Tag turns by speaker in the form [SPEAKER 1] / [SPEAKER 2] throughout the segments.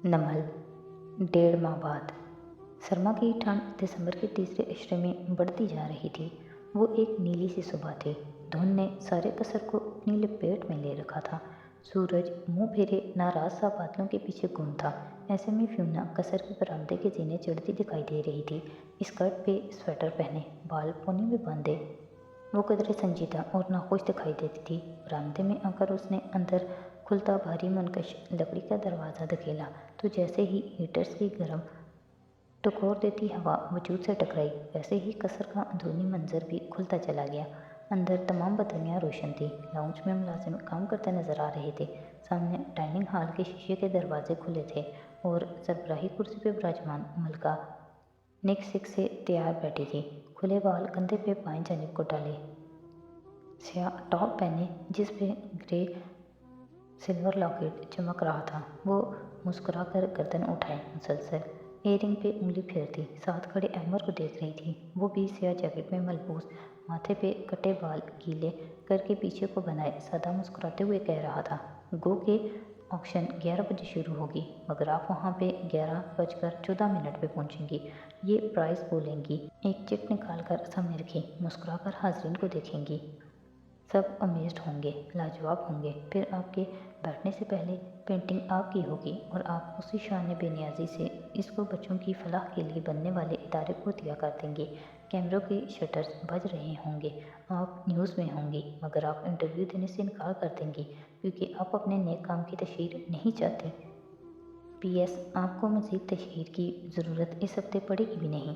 [SPEAKER 1] नमल 1.5 माह बाद। सरमा की ठंड दिसंबर के तीसरे अशरे में बढ़ती जा रही थी। वो एक नीली सी सुबह थी। धुंध ने सारे कसर को अपनी लपेट में ले रखा था। सूरज मुंह फेरे नाराज सा बादलों के पीछे गुम था। ऐसे में फ्यूना कसर के बरामदे के जीने चढ़ती दिखाई दे रही थी। स्कर्ट पे स्वेटर पहने, बाल पोनी में बांधे वो कदरे संजीदा और नाखुश दिखाई देती थी। बरामदे में आकर उसने अंदर खुलता भारी मुनकश लकड़ी का दरवाज़ा धकेला तो जैसे ही हीटर्स की गर्म टकोर देती हवा वजूद से टकराई, वैसे ही कसर का अंदरूनी मंजर भी खुलता चला गया। अंदर तमाम बत्तियाँ रोशन थी। लाउंज में मुलाजिम काम करते नजर आ रहे थे। सामने डाइनिंग हॉल के शीशे के दरवाजे खुले थे और सरबराही कुर्सी पर विराजमान मलका निक सिक से तैयार बैठी थी। खुले बाल कंधे पे बाएं जानिब को डाले, स्याह टॉप पहने जिस पे ग्रे सिल्वर लॉकेट चमक रहा था। वो मुस्कुराकर गर्दन उठाए मुसलसल इयरिंग पे उंगली फेरती साथ खड़े अहमर को देख रही थी। वो भी स्याह जैकेट में मलबूस, माथे पे कटे बाल गीले करके पीछे को बनाए सादा मुस्कुराते हुए कह रहा था, गो के ऑक्शन 11 बजे शुरू होगी, मगर आप वहाँ पे 11:14 पे पहुँचेंगी। ये प्राइस बोलेंगी, एक चिट निकाल कर सामने रखी, मुस्कुराकर हाजरीन को देखेंगी। सब अमेज्ड होंगे, लाजवाब होंगे। फिर आपके बैठने से पहले पेंटिंग आपकी होगी और आप उसी शान बेनियाजी से इसको बच्चों की फलाह के लिए बनने वाले इदारे को दिया कर देंगे। कैमरों के शटर्स बज रहे होंगे, आप न्यूज़ में होंगी, मगर आप इंटरव्यू देने से इनकार कर देंगी क्योंकि आप अपने नेक काम की तशहीर नहीं चाहती। PS, आपको मज़ीद तशहीर की ज़रूरत इस हफ्ते पड़ेगी भी नहीं।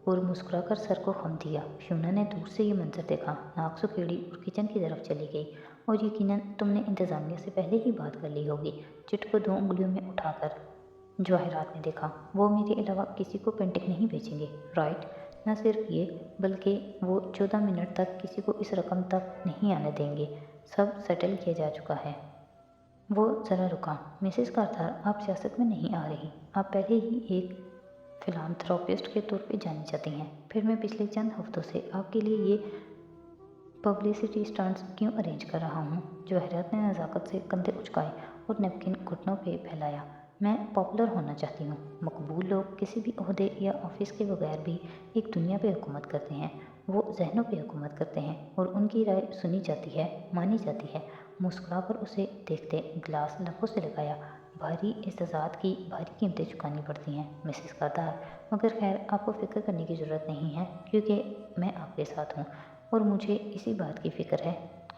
[SPEAKER 1] और मुस्कुराकर सर को खम दिया। फ्यूना ने दूर से ये मंजर देखा, नाक सुखेड़ी और किचन की तरफ चली गई। और यकीनन तुमने इंतज़ामिया से पहले ही बात कर ली होगी, चिट को 2 उंगलियों में उठाकर जवाहिरात ने देखा। वो मेरे अलावा किसी को पेंटिंग नहीं बेचेंगे, राइट? न सिर्फ ये, बल्कि वो 14 मिनट तक किसी को इस रकम तक नहीं आने देंगे। सब सेटल किया जा चुका है। वो ज़रा रुका। मिसेस कारतार, आप सियासत में नहीं आ रही। आप पहले ही एक फिलांथ्रोपिस्ट के तौर पे जानी जाती हैं। फिर मैं पिछले चंद हफ्तों से आपके लिए ये पब्लिसिटी स्टंट्स क्यों अरेंज कर रहा हूँ? जवाहिरात ने नज़ाकत से कंधे उचकाए और नैपकिन घुटनों पे फैलाया। मैं पॉपुलर होना चाहती हूँ। मकबूल लोग किसी भी ओहदे या ऑफिस के बगैर भी एक दुनिया पे हुकूमत करते हैं। वो जहनों पे हुकूमत करते हैं और उनकी राय सुनी जाती है, मानी जाती है। मुस्कुराकर उसे देखते गिलास लबों से लगाया। भारी इस्तेज़ात की भारी कीमतें चुकानी पड़ती हैं मिसेस कारदार, मगर खैर आपको फ़िक्र करने की ज़रूरत नहीं है क्योंकि मैं आपके साथ हूँ और मुझे इसी बात की फ़िक्र है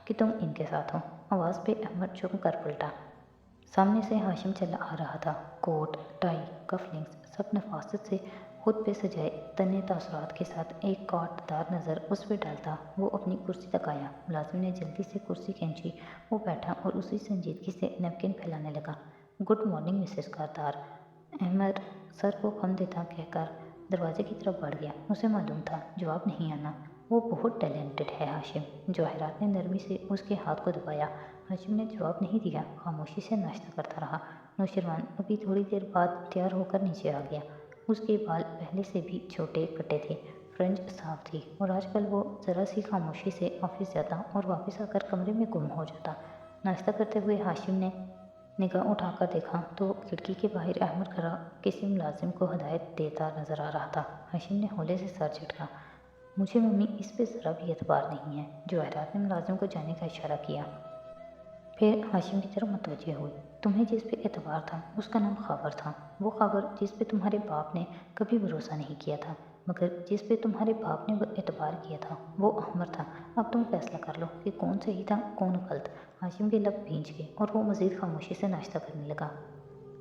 [SPEAKER 1] कि तुम इनके साथ हो। आवाज़ पे अहमद चुप कर पलटा। सामने से हाशिम चला आ रहा था। कोट, टाई, कफलिंग्स सब नफासत से खुद पे सजाए तने तासुरात के साथ एक कांटदार नज़र उस पर डालता। वो अपनी कुर्सी तक आया। मुलाजिम ने जल्दी से कुर्सी खींची। वो बैठा और उसी संजीदगी से नैपकिन फैलाने लगा। Good morning Mrs Kartar. Ahmad sir को खम देता कहकर दरवाजे की तरफ बढ़ गया। उसे मालूम था जवाब नहीं आना। वो बहुत टैलेंटेड है हाशिम। जवाहिरात ने नरमी से उसके हाथ को दबाया। हाशिम ने जवाब नहीं दिया, खामोशी से नाश्ता करता रहा। नौशरवान अभी थोड़ी देर बाद तैयार होकर नीचे आ गया। उसके बाल पहले से भी छोटे कटे थे, फ्रेंच साफ थी और आजकल वो ज़रा सी खामोशी से ऑफिस जाता और वापस आकर कमरे में गुम हो जाता। नाश्ता करते हुए हाशिम ने निगाह उठाकर देखा तो खिड़की के बाहर अहमद खड़ा किसी मुलाजिम को हदायत देता नजर आ रहा था। हाशिम ने हौले से सर झटका। मुझे मम्मी इस पे ज़रा भी एतबार नहीं है। जवाहिरात ने मुलाजिम को जाने का इशारा किया। फिर हाशिम की तरफ मुतवज्जे हुई। तुम्हें जिस पे एतबार था उसका नाम खावर था। वो खावर जिस पे तुम्हारे बाप ने कभी भरोसा नहीं किया था, मगर जिस पे तुम्हारे बाप ने एतबार किया था वो अहमर था। अब तुम फैसला कर लो कि कौन सही था कौन गलत। हाशिम के लब भींच गए और वो मज़ीद खामोशी से नाश्ता करने लगा।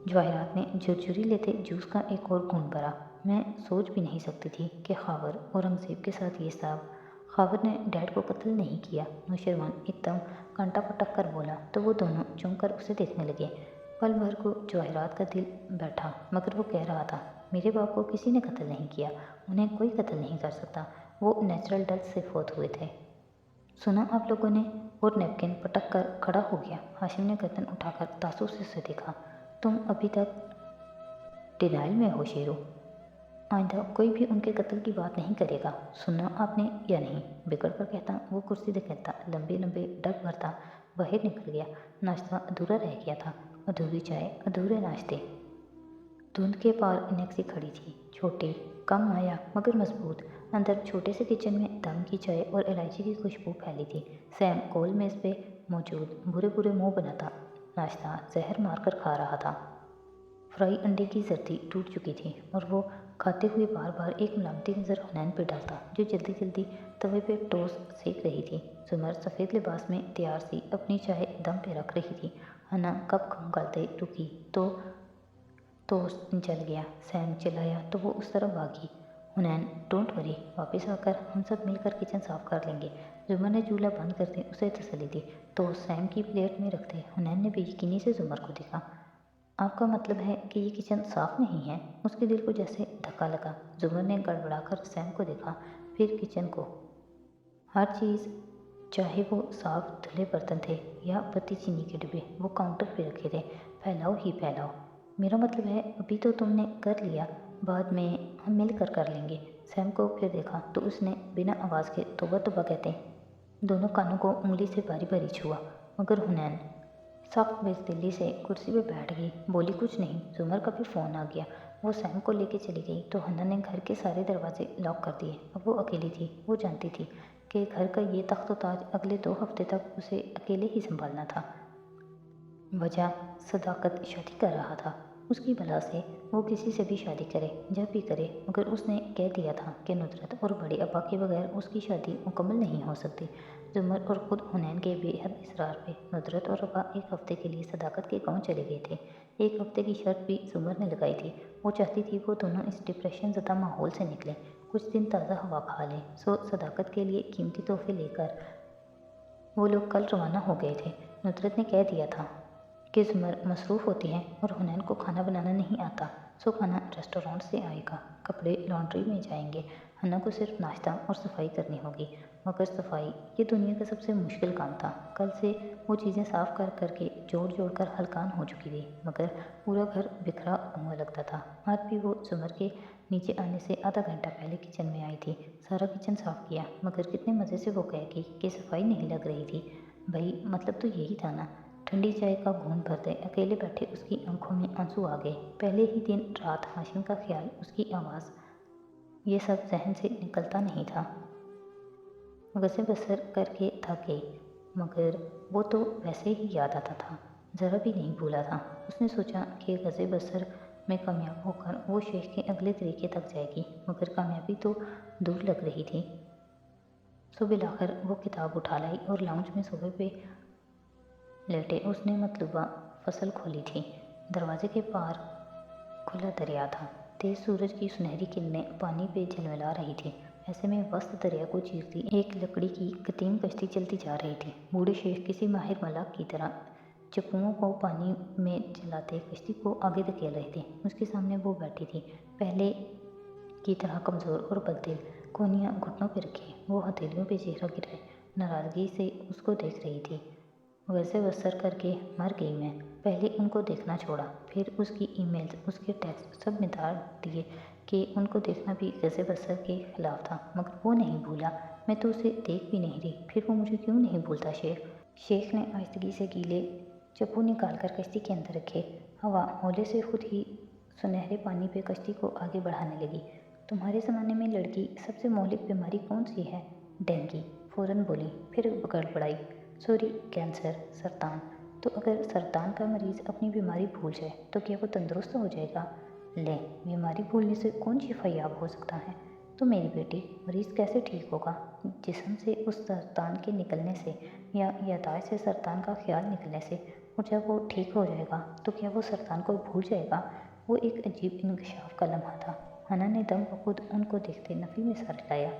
[SPEAKER 1] जवाहिरात ने झुरझुरी लेते जूस का एक और घूंट भरा। मैं सोच भी नहीं सकती थी कि खावर औरंगज़ेब के साथ ये सब। खावर ने डैड को कत्ल नहीं किया। नौशरवान एकदम कांटा पटक कर बोला तो वो दोनों चौंक कर उसे देखने लगे। पल भर को जवाहिरात का दिल बैठा, मगर वो कह रहा था, मेरे बाप को किसी ने कत्ल नहीं किया, उन्हें कोई कत्ल नहीं कर सकता। वो नेचुरल डेथ से फोत हुए थे। सुना आप लोगों ने? और नैपकिन पटक कर खड़ा हो गया। हाशिम ने गर्दन उठाकर तासुर से उसे देखा। तुम अभी तक डिनाइल में हो शेरू। आइंदा कोई भी उनके कत्ल की बात नहीं करेगा, सुना आपने या नहीं? बिगड़ कर कहता वो कुर्सी धकेलता लंबे लंबे डग भरता बाहर निकल गया। नाश्ता अधूरा रह गया था। अधूरी चाय, अधूरे नाश्ते। धुंध के पार नेक्सी खड़ी थी, छोटी, कम माया मगर मजबूत। अंदर छोटे से किचन में दम की चाय और इलायची की खुशबू फैली थी। सैम गोल मेज पे मौजूद बुरे बुरे मुंह बनाता नाश्ता जहर मारकर खा रहा था। फ्राई अंडे की जर्दी टूट चुकी थी और वो खाते हुए बार बार एक मलामती नज़र हुनैन पे डालता, जो जल्दी जल्दी तवे पे टोस्ट सेक रही थी। जुमर सफ़ेद लिबास में तैयार सी अपनी चाय दम पे रख रही थी। हना कप खंगालते रुकी तो टोस्ट जल गया। सैम चिल्लाया तो वो उस तरफ भागी। हुनैन, डोंट वरी, वापस आकर हम सब मिलकर किचन साफ कर लेंगे। जुमर ने चूल्हा बंद करते उसे तसल्ली दी तो सैम की प्लेट में रखते हुनैन ने बेयकीनी से जुमर को देखा। आपका मतलब है कि ये किचन साफ नहीं है? उसके दिल को जैसे धक्का लगा। जुमर ने गड़बड़ाकर सैम को देखा, फिर किचन को। हर चीज़, चाहे वो साफ धुले बर्तन थे या पत्ती चीनी के डिब्बे, वो काउंटर पे रखे थे। फैलाओ ही फैलाओ। मेरा मतलब है अभी तो तुमने कर लिया, बाद में हम मिल कर लेंगे। सैम को फिर देखा तो उसने बिना आवाज़ के तौबा तौबा कहते दोनों कानों को उंगली से बारी बारी छुआ। मगर हुनैन सख्त बेज़िल्ली से कुर्सी पे बैठ गई, बोली कुछ नहीं। जुमर का भी फ़ोन आ गया। वो सैम को लेके चली गई तो हन्ना ने घर के सारे दरवाजे लॉक कर दिए। अब वो अकेली थी। वो जानती थी कि घर का ये तख्त ताज अगले 2 हफ्ते तक उसे अकेले ही संभालना था। वजह, सदाकत शादी कर रहा था। उसकी भला से वो किसी से भी शादी करे, जब भी करे, मगर उसने कह दिया था कि नुसरत और बड़े अब्बा के बगैर उसकी शादी मुकम्मल नहीं हो सकती। जुमर और ख़ुद हुनैन के बेहद इसरार पे नुसरत और अब्बा 1 हफ्ते के लिए सदाकत के गांव चले गए थे। 1 हफ्ते की शर्त भी जुमर ने लगाई थी। वो चाहती थी वो दोनों इस डिप्रेशन ज़दा माहौल से निकलें, कुछ दिन ताज़ा हवा खा लें। सो सदाकत के लिए कीमती तोहफे लेकर वो लोग कल रवाना हो गए थे। नुसरत ने कह दिया था कि जुमर मसरूफ़ होती है और हुनैन को खाना बनाना नहीं आता, सो खाना रेस्टोरेंट से आएगा, कपड़े लॉन्ड्री में जाएंगे। हन्ना को सिर्फ नाश्ता और सफाई करनी होगी। मगर सफाई ये दुनिया का सबसे मुश्किल काम था। कल से वो चीज़ें साफ कर करके जोड़ जोड़ कर हलकान हो चुकी थी, मगर पूरा घर बिखरा हुआ लगता था। आज भी वो जुमर के नीचे आने से आधा घंटा पहले किचन में आई थी। सारा किचन साफ किया, मगर कितने मज़े से वो कहेगी कि सफाई नहीं लग रही थी। भाई मतलब तो यही था ना। ठंडी चाय का घूंट भरते अकेले बैठे उसकी आंखों में आंसू आ गए। पहले ही दिन रात हाशिम का ख्याल, उसकी आवाज़, ये सब जहन से निकलता नहीं था। गज़े बसर करके थक गई, मगर वो तो वैसे ही याद आता था, ज़रा भी नहीं भूला था। उसने सोचा कि गज़े बसर में कामयाब होकर वो शेख के अगले तरीके तक जाएगी, मगर कामयाबी तो दूर लग रही थी। सो बिलाखिर वो किताब उठा लाई और लाउंज में सोफे पे लेटे उसने मतलूबा फसल खोली थी। दरवाजे के पार खुला दरिया था। तेज सूरज की सुनहरी किरणें पानी पे झलमिला रही थी। ऐसे में वस्त दरिया को चीरती एक लकड़ी की कदीम कश्ती चलती जा रही थी। बूढ़े शेख किसी माहिर मलाक की तरह चप्पुओं को पानी में चलाते कश्ती को आगे धकेल रहे थे। उसके सामने वो बैठी थी, पहले की तरह कमज़ोर और बददिल, कोहनियाँ घुटनों पर रखी। वो हथेलियों पे चेहरा गिराए नाराज़गी से उसको देख रही थी। वैसे बसर करके मर गई मैं। पहले उनको देखना छोड़ा, फिर उसकी ईमेल्स, उसके टेक्स्ट सब मिटा दिए कि उनको देखना भी गज़े बसर के ख़िलाफ़ था, मगर वो नहीं भूला। मैं तो उसे देख भी नहीं रही, फिर वो मुझे क्यों नहीं भूलता शेख? शेख ने आहिस्तगी से गीले चप्पू निकाल कर कश्ती के अंदर रखे। हवा हौले से खुद ही सुनहरे पानी पे कश्ती को आगे बढ़ाने लगी। तुम्हारे ज़माने में लड़की सबसे मौलिक बीमारी कौन सी है? डेंगू, फ़ौरन बोली, फिर गड़बड़ाई, सॉरी, कैंसर, सरतान। तो अगर सरतान का मरीज़ अपनी बीमारी भूल जाए तो क्या वो तंदुरुस्त हो जाएगा? ले, बीमारी भूलने से कौन शिफायाब हो सकता है? तो मेरी बेटी, मरीज़ कैसे ठीक होगा? जिस्म से उस सरतान के निकलने से या यादाश्त से सरतान का ख्याल निकलने से। और जब वो ठीक हो जाएगा तो क्या वो सरतान को भूल जाएगा? वो एक अजीब इंकशाफ का लम्हा था। हना ने दम बखुद उनको देखते नफ़ी में सर हिलाया।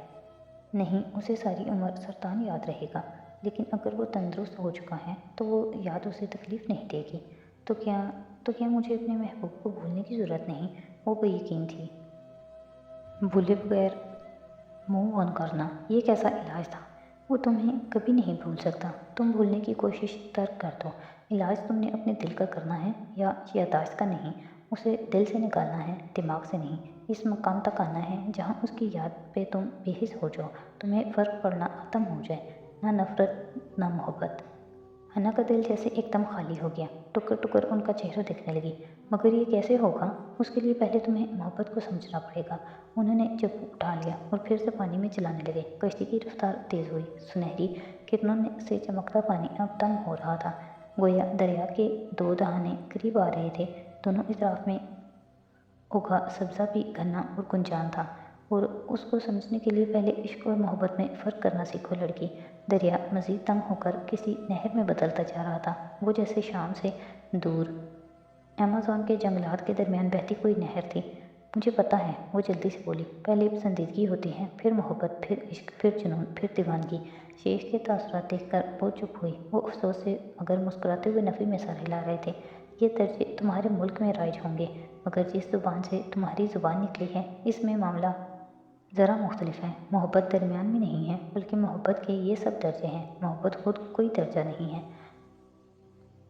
[SPEAKER 1] नहीं, उसे सारी उम्र सरतान याद रहेगा, लेकिन अगर वो तंदुरुस्त हो चुका है तो वो याद उसे तकलीफ़ नहीं देगी। तो क्या मुझे अपने महबूब को भूलने की ज़रूरत नहीं? वो बेयकीन थी। भूले बगैर मूव ऑन करना, ये कैसा इलाज था? वो तुम्हें कभी नहीं भूल सकता। तुम भूलने की कोशिश तर्क कर दो। इलाज तुमने अपने दिल का करना है या यादाश्त का नहीं। उसे दिल से निकालना है, दिमाग से नहीं। इस मकाम तक आना है जहाँ उसकी याद पे तुम बेहिस हो जाओ, तुम्हें फ़र्क पड़ना ख़त्म हो जाए, ना नफ़रत ना मोहब्बत। अन्ना का दिल जैसे एकदम खाली हो गया। टुकर टुकर उनका चेहरा दिखने लगी। मगर ये कैसे होगा? उसके लिए पहले तुम्हें मोहब्बत को समझना पड़ेगा। उन्होंने चप्पू उठा लिया और फिर से पानी में चलाने लगे। कश्ती की रफ्तार तेज हुई। सुनहरी किरणों से चमकता पानी अब तंग हो रहा था। गोया दरिया के दो दहाने करीब आ रहे थे। दोनों इतराफ में उगा सब्जा भी घना और गुंजान था। और उसको समझने के लिए पहले इश्क और मोहब्बत में फ़र्क करना सीखो लड़की। दरिया मज़ीद तंग होकर किसी नहर में बदलता जा रहा था। वो जैसे शाम से दूर अमेज़न के जंगलात के दरमियान बहती कोई नहर थी। मुझे पता है, वो जल्दी से बोली। पहले पसंदीदगी होती है, फिर मोहब्बत, फिर इश्क, फिर जुनून, फिर दीवानगी। शेख के तासुरात देखकर वो चुप हुई। वो अफसोस से मगर मुस्कुराते हुए नफ़ी में सर हिला रहे थे। ये तर्जे तुम्हारे मुल्क में राइज होंगे, मगर जिस ज़ुबान से तुम्हारी ज़ुबान निकली है, इसमें मामला ज़रा मुख्तलिफ है। मोहब्बत दरमियान में नहीं है, बल्कि मोहब्बत के ये सब दर्जे हैं। मोहब्बत खुद कोई दर्जा नहीं है।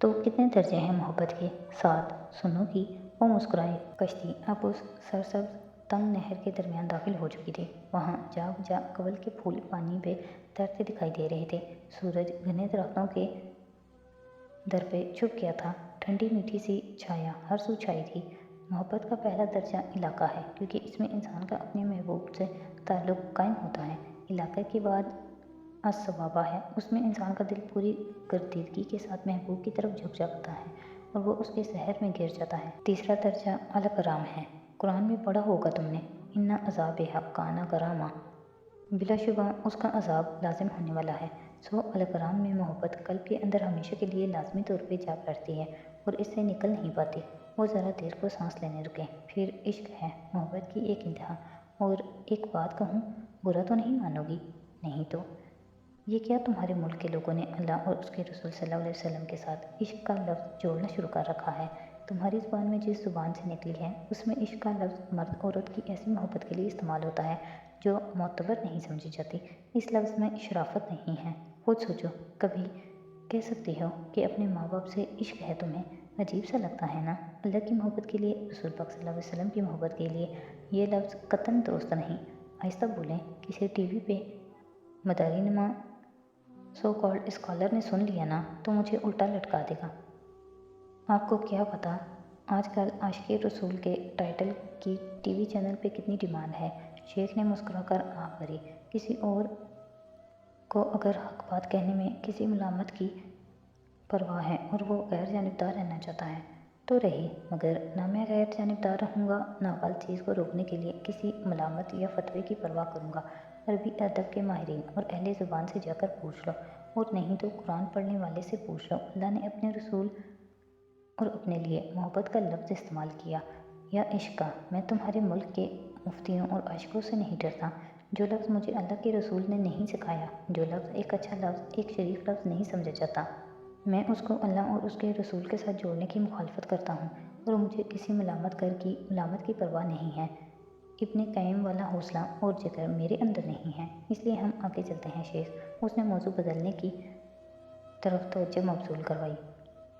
[SPEAKER 1] तो कितने दर्जे हैं मोहब्बत के? 7। सुनोगी? वो मुस्कुराई। कश्ती अब उस सरसब्ज तंग नहर के दरमियान दाखिल हो चुकी थी। वहाँ जा बुझा कवल के फूल पानी पे तैरते दिखाई दे रहे थे। सूरज घने दरख्तों के दर पे छुप गया था। ठंडी मीठी सी छाया हर सू छाई थी। मोहब्बत का पहला दर्जा इलाका है, क्योंकि इसमें इंसान का अपने महबूब से ताल्लुक़ कायम होता है। इलाके के बाद असवाबा है, उसमें इंसान का दिल पूरी गर्दीदगी के साथ महबूब की तरफ झुक जाता है और वो उसके सहर में गिर जाता है। तीसरा दर्जा अल-कराम है। कुरान में पढ़ा होगा तुमने, इन्ना अज़ाबिहा काना करामा। बिलाशुबा उसका अज़ाब लाजिम होने वाला है। सो अल-कराम में मोहब्बत कल्ब के अंदर हमेशा के लिए लाजमी तौर पे जा बैठती है और इससे निकल नहीं पाती। वो ज़रा देर को सांस लेने रुके। फिर इश्क है मोहब्बत की एक इंतहा। और एक बात कहूँ, बुरा तो नहीं मानोगी? नहीं तो ये क्या तुम्हारे मुल्क के लोगों ने अल्लाह और उसके रसूल सल्लल्लाहु अलैहि वसल्लम के साथ इश्क का लफ्ज़ जोड़ना शुरू कर रखा है? तुम्हारी ज़ुबान में जिस ज़ुबान से निकली है, उसमें इश्क का लफ्ज़ मर्द औरत की ऐसी मोहब्बत के लिए इस्तेमाल होता है जो मोतबर नहीं समझी जाती। इस लफ्ज़ में शराफत नहीं है। खुद सोचो, कभी कह सकती हो कि अपने माँ बाप से इश्क है तुम्हें? अजीब सा लगता है ना? अल्लाह की मोहब्बत के लिए, रसूल पाक सल्लल्लाहु अलैहि वसल्लम की मोहब्बत के लिए ये लफ्ज़ कतन दुरुस्त नहीं। आहिस्ता बोलें। किसी टीवी पे मदारीनुमा सो कॉल्ड स्कॉलर ने सुन लिया ना, तो मुझे उल्टा लटका देगा। आपको क्या पता आजकल आशिक़े रसूल के टाइटल की टीवी चैनल पे कितनी डिमांड है। शेख ने मुस्कुराकर आँख भरी। किसी और को अगर हक बात कहने में किसी मलामत की परवाह है और वो गैर जानिबदार रहना चाहता है तो रही, मगर ना मैं गैर जानिबदार रहूँगा, ना गलत चीज़ को रोकने के लिए किसी मलामत या फतवे की परवाह करूँगा। अरबी अदब के माहिरीन और अहले ज़ुबान से जाकर पूछ लो, और नहीं तो कुरान पढ़ने वाले से पूछ लो। अल्लाह ने अपने रसूल और अपने लिए मोहब्बत का लफ्ज़ इस्तेमाल किया या इश्क का। मैं तुम्हारे मुल्क के मुफ्तियों और आशिकों से नहीं डरता। जो लफ्ज़ मुझे अल्लाह के रसूल ने नहीं सिखाया, जो लफ्ज़ एक अच्छा लफ्ज़, एक शरीफ लफ्ज़ नहीं समझा जाता, मैं उसको अल्लाह और उसके रसूल के साथ जोड़ने की मुखालफत करता हूँ। और मुझे किसी मलामत की परवाह नहीं है। इब्ने क़य्यिम वाला हौसला और जिक्र मेरे अंदर नहीं है। इसलिए हम आगे चलते हैं शेख। उसने मौजू बदलने की तरफ तवज्जो मबज़ूल करवाई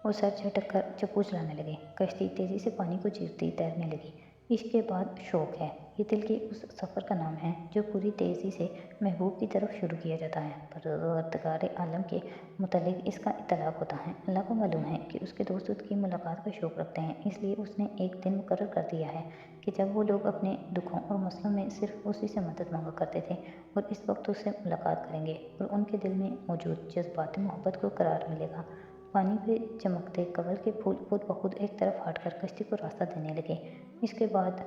[SPEAKER 1] और सर झटक कर चप्पू चलाने लगे। कश्ती तेज़ी से पानी को चीरती तैरने लगी। इश्क के बाद शौक़ है। ये दिल के उस सफ़र का नाम है जो पूरी तेज़ी से महबूब की तरफ शुरू किया जाता है। परवरदिगार आलम के मुतल्लिक़ इसका इत्तलाक़ होता है। अल्लाह को मालूम है कि उसके दोस्त उसकी मुलाकात का शौक़ रखते हैं, इसलिए उसने एक दिन मुकर्रर कर दिया है कि जब वो लोग अपने दुखों और मसलों में सिर्फ उसी से मदद मांगा करते थे, और इस वक्त उससे मुलाकात करेंगे और उनके दिल में मौजूद जज्बात मोहब्बत को करार मिलेगा। पानी पे चमकते कवल के फूल खुद ब खुद एक तरफ हटकर कश्ती को रास्ता देने लगे। इसके बाद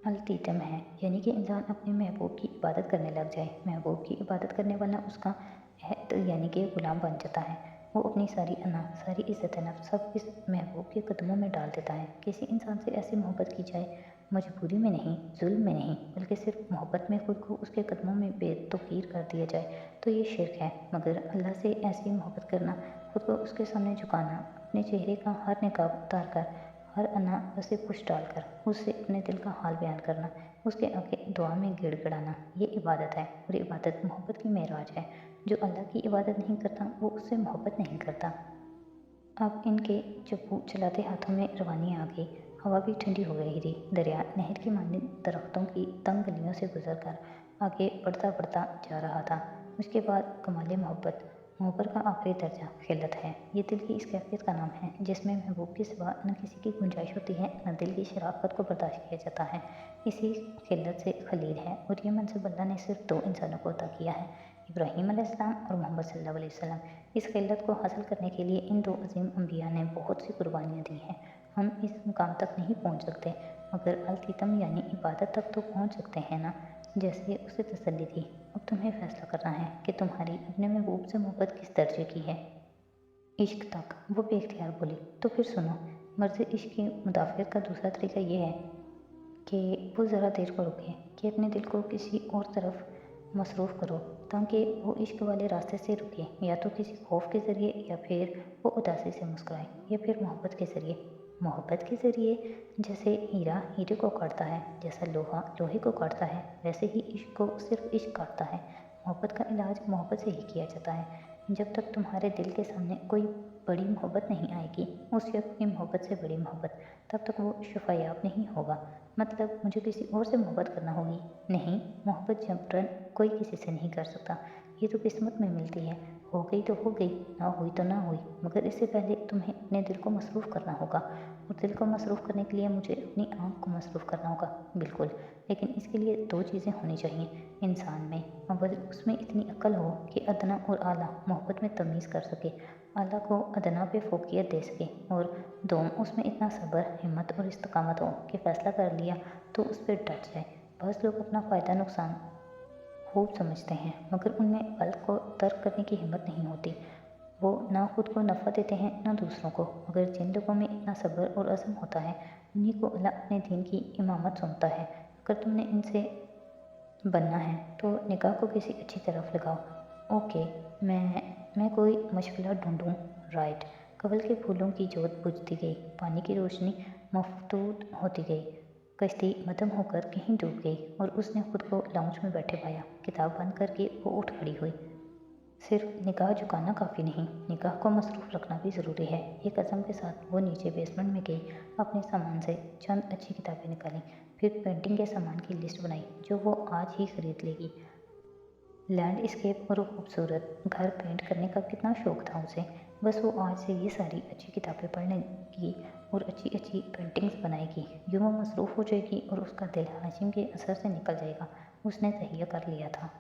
[SPEAKER 1] अल्तीतम है, यानी कि इंसान अपने महबूब की इबादत करने लग जाए। महबूब की इबादत करने वाला उसका अहद यानी कि गुलाम बन जाता है। वो अपनी सारी अना, सारी इज़्ज़त नफ्स सब इस महबूब के कदमों में डाल देता है। किसी इंसान से ऐसी मोहब्बत की जाए, मजबूरी में नहीं, जुल्म में नहीं, बल्कि सिर्फ मोहब्बत में खुद को उसके कदमों में बेतौकीर कर दिया जाए, तो ये शिर्क है। मगर अल्लाह से ऐसी मोहब्बत करना, खुद को उसके सामने झुकाना, अपने चेहरे का हर निकाब उतार कर, हर अना से पुश डालकर उससे अपने दिल का हाल बयान करना, उसके आगे दुआ में गिड़गिड़ाना, ये इबादत है। और इबादत मोहब्बत की मेराज है। जो अल्लाह की इबादत नहीं करता, वो उससे मोहब्बत नहीं करता। अब इनके चप्पू चलाते हाथों में रवानी आ गई। हवा भी ठंडी हो रही थी। दरिया नहर की मानद दरख्तों की तंग गलियों से गुजर कर आगे बढ़ता बढ़ता जा रहा था। उसके बाद कमाले मोहब्बत मोहब्बत का आखिरी दर्जा खिल्लत है। ये दिल की इस कैफियत का नाम है जिसमें महबूब के सिवा न किसी की गुंजाइश होती है, न दिल की शराफत को बर्दाश्त किया जाता है। इसी खिल्लत से खलील है और ये मनसब अल्लाह ने सिर्फ 2 इंसानों को अता किया है, इब्राहीम अलैहिस्सलाम और मोहम्मद सल्लल्लाहु अलैहि वसल्लम। इस खिल्लत को हासिल करने के लिए इन 2 अज़ीम अंबिया ने बहुत सी कुर्बानियाँ दी हैं। हम इस मुकाम तक नहीं पहुँच सकते, मगर अल-तितम यानी इबादत तक तो पहुँच सकते हैं ना। जैसे उसे तसल्ली दी, अब तुम्हें फैसला करना है कि तुम्हारी अपने महबूब से मोहब्बत किस दर्जे की है। इश्क तक, वो बेख्तियार बोली। तो फिर सुनो, मर्ज़ इश्क की मुदाफ़ियत का दूसरा तरीका ये है कि वो ज़रा देर को रुके, कि अपने दिल को किसी और तरफ मसरूफ़ करो ताकि वो इश्क वाले रास्ते से रुके, या तो किसी खौफ के ज़रिए, या फिर वो उदासी से मुस्कुराए, या फिर मोहब्बत के ज़रिए। मोहब्बत के ज़रिए जैसे हीरा हीरे को काटता है, जैसा लोहा लोहे को काटता है, वैसे ही इश्क को सिर्फ इश्क काटता है। मोहब्बत का इलाज मोहब्बत से ही किया जाता है। जब तक तुम्हारे दिल के सामने कोई बड़ी मोहब्बत नहीं आएगी, उस शख्स की मोहब्बत से बड़ी मोहब्बत, तब तक वो शफायाब नहीं होगा। मतलब मुझे किसी और से मोहब्बत करना होगी? नहीं, मोहब्बत जबरन कोई किसी से नहीं कर सकता। ये तो किस्मत में मिलती है। हो गई तो हो गई, ना हुई तो ना हुई, मगर इससे पहले तुम्हें अपने दिल को मसरूफ़ करना होगा। और दिल को मसरूफ़ करने के लिए मुझे अपनी आँख को मसरूफ़ करना होगा, बिल्कुल। लेकिन इसके लिए 2 चीज़ें होनी चाहिए इंसान में। अव्वल, उसमें इतनी अक्ल हो कि अदना और आला मोहब्बत में तमीज़ कर सके, आला को अदना पे फ़ोक़ियत दे सके। और दोम, उसमें इतना सब्र, हिम्मत और इस्तिक़ामत हो कि फ़ैसला कर लिया तो उस पे डट जाए। बहुत लोग अपना फ़ायदा नुकसान खूब समझते हैं, मगर उनमें कल को तर्क करने की हिम्मत नहीं होती। वो ना खुद को नफ़ा देते हैं, ना दूसरों को। मगर जिन लोगों में इतना सब्र और अज़्म होता है, उन्हीं को अल्लाह अपने दीन की इमामत सौंपता है। अगर तुमने इनसे बनना है तो निगाह को किसी अच्छी तरफ लगाओ। ओके, मैं कोई मशग़ला ढूँढूँ? राइट। कमल के फूलों की जोत बुझती गई, पानी की रोशनी मफतूत होती गई, कश्ती मदम होकर कहीं डूब गई और उसने खुद को लाउंज में बैठे पाया। किताब बंद करके वो उठ खड़ी हुई। सिर्फ निगाह झुकाना काफ़ी नहीं, निगाह को मसरूफ़ रखना भी ज़रूरी है। एक अज़म के साथ वो नीचे बेसमेंट में गई, अपने सामान से चंद अच्छी किताबें निकालीं, फिर पेंटिंग के सामान की लिस्ट बनाई जो वो आज ही खरीद लेगी। लैंडस्केप और खूबसूरत घर पेंट करने का कितना शौक़ था उसे। बस वो आज से ये सारी अच्छी किताबें पढ़नेगी और अच्छी अच्छी पेंटिंग्स बनाएगी। यूँ वो मसरूफ़ हो जाएगी और उसका दिल हाशिम के असर से निकल जाएगा। उसने तहैया कर लिया था।